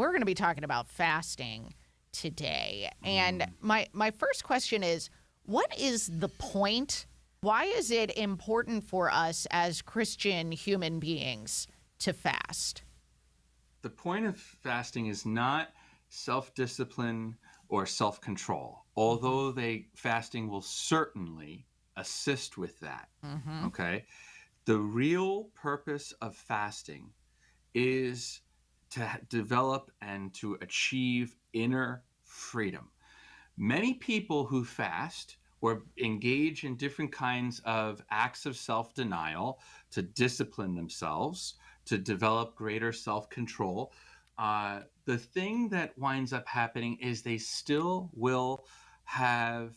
we're going to be talking about fasting today. And my first question is, what is the point? Why is it important for us as Christian human beings to fast? The point of fasting is not self-discipline or self-control, although fasting will certainly assist with that. Okay? The real purpose of fasting is to develop and to achieve inner freedom. Many people who fast or engage in different kinds of acts of self-denial to discipline themselves, to develop greater self-control, the thing that winds up happening is they still will have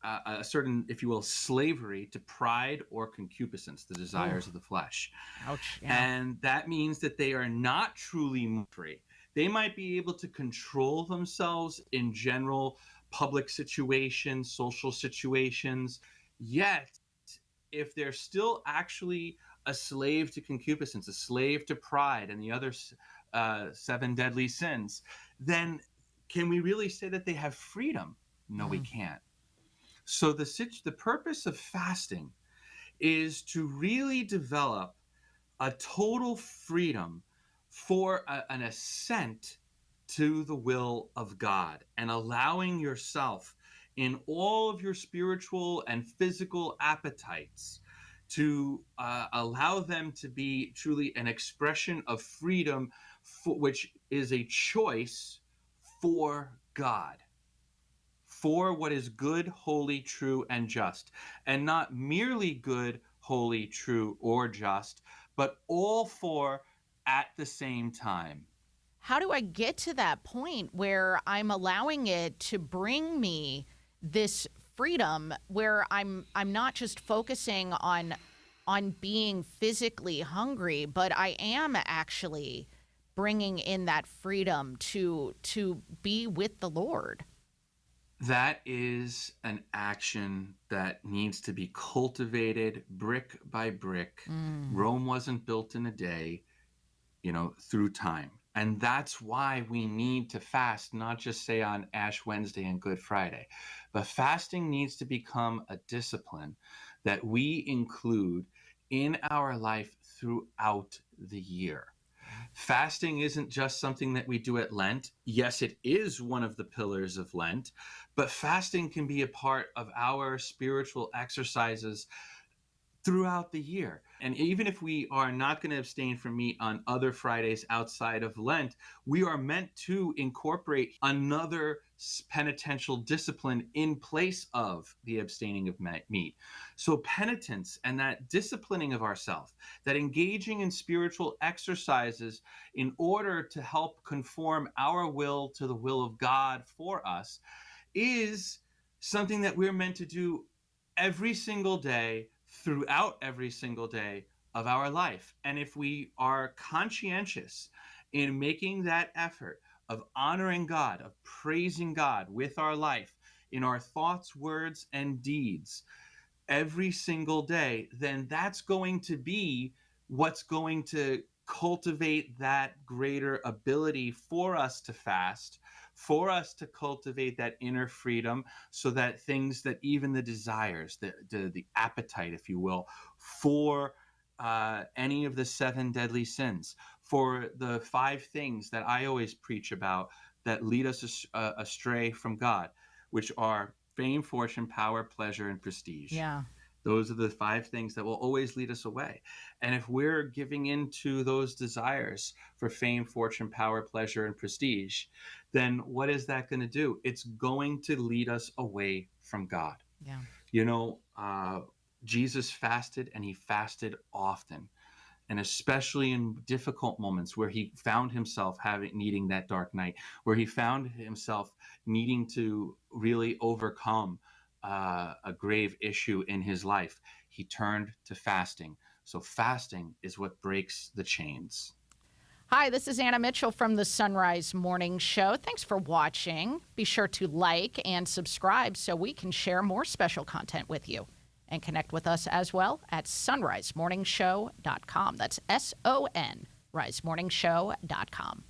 a certain, if you will, slavery to pride or concupiscence, the desires of the flesh. Ouch. Yeah. And that means that they are not truly free. They might be able to control themselves in general public situations, social situations, yet if they're still actually a slave to concupiscence, a slave to pride and the other 7 deadly sins, then can we really say that they have freedom? No, we can't. So the purpose of fasting is to really develop a total freedom for an assent to the will of God and allowing yourself in all of your spiritual and physical appetites to allow them to be truly an expression of freedom, which is a choice for God, for what is good, holy, true, and just, and not merely good, holy, true, or just, but all four at the same time. How do I get to that point where I'm allowing it to bring me this freedom, where I'm not just focusing on being physically hungry, but I am actually bringing in that freedom to be with the Lord? That is an action that needs to be cultivated brick by brick. Rome wasn't built in a day, through time. And that's why we need to fast, not just say on Ash Wednesday and Good Friday, but fasting needs to become a discipline that we include in our life throughout the year. Fasting isn't just something that we do at Lent. Yes, it is one of the pillars of Lent, but fasting can be a part of our spiritual exercises throughout the year. And even if we are not going to abstain from meat on other Fridays outside of Lent, we are meant to incorporate another penitential discipline in place of the abstaining of meat. So penitence and that disciplining of ourselves, that engaging in spiritual exercises in order to help conform our will to the will of God for us, is something that we're meant to do every single day, throughout every single day of our life. And if we are conscientious in making that effort of honoring God, of praising God with our life, in our thoughts, words, and deeds, every single day, then that's going to be what's going to cultivate that greater ability for us to fast, for us to cultivate that inner freedom, so that things that even the desires, the appetite, if you will, for any of the 7 deadly sins, for the 5 things that I always preach about that lead us astray from God, which are fame, fortune, power, pleasure, and prestige. Yeah. Those are the 5 things that will always lead us away. And if we're giving into those desires for fame, fortune, power, pleasure, and prestige, then what is that going to do? It's going to lead us away from God. Yeah. Jesus fasted, and he fasted often. And especially in difficult moments where he found himself needing that dark night, where he found himself needing to really overcome a grave issue in his life, he turned to fasting. So fasting is what breaks the chains. Hi, this is Anna Mitchell from the Sunrise Morning Show. Thanks for watching. Be sure to like and subscribe so we can share more special content with you. And connect with us as well at sunrisemorningshow.com. That's SON, risemorningshow.com.